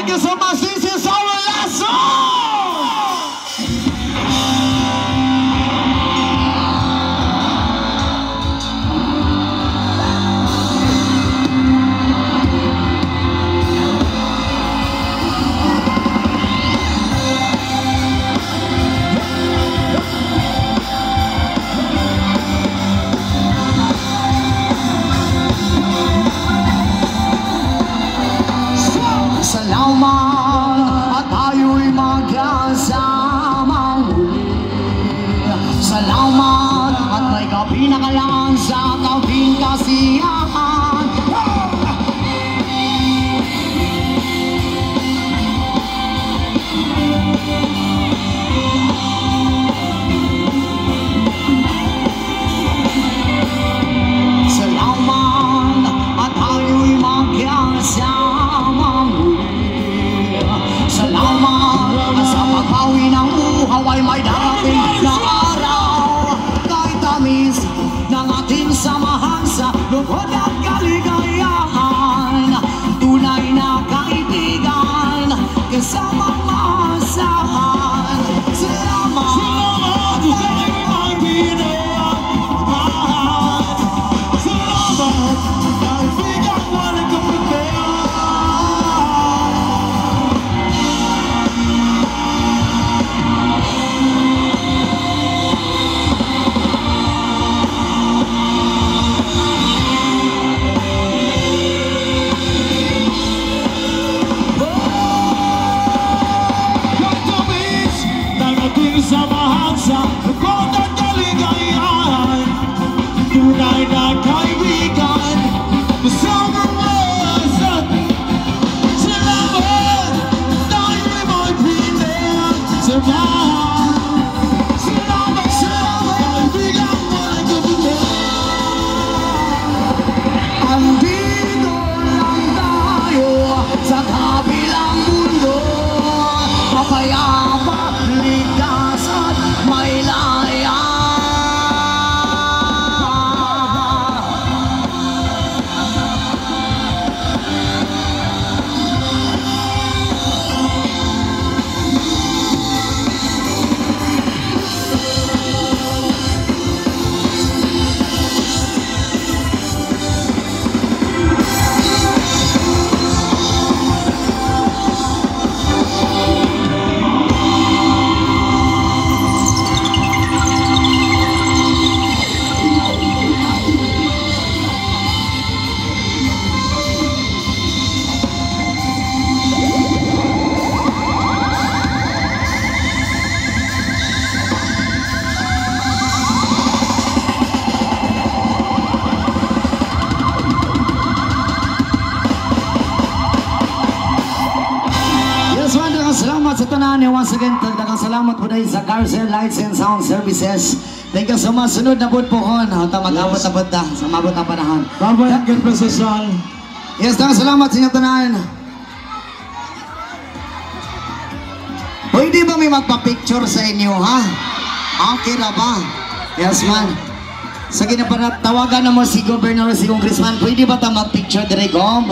Thank you so much. This is our last song. Salamat at tayo'y magkasama muli. Salamat at may kapinakalan sa tabing kasiyahan. Salamat at tayo'y magkasama muli. Salamat sa pagbawi ng uhaw ay may darating na araw. Kahit tamis ng ating samahan sa lungkot at kaligayahan, tunay na kaibigan kasamang maasahan. Salamat, salamat sa iyong pinagmahal. Salamat, kaibigan walang kapatid. Samahan sa lungkot at kaligayahan, tunay na kaibigan kasama maasahan. Salamat, tayo'y may pinagsamahan. Salamat, salamat, kaibigan walang kapatid. Andito lang tayo sa kabilang mundo, mapayapa, ligtas at may laya. Salamat sa tanan. Once again, daghang salamat po dahil sa Carousel Lights and Sound Services. Thank you so much. Sunod na po pohon. Mag-abot na po ta sa mabot na panahon. Bye-bye. God bless us all. Yes, daghang salamat sa inyong tanan. Pwede ba may magpa-picture sa inyo, ha? Okay na ba? Yes, man. Sa ginapatawagan na mo si Governor, si Congressman, pwede ba ta mag-picture dire ko?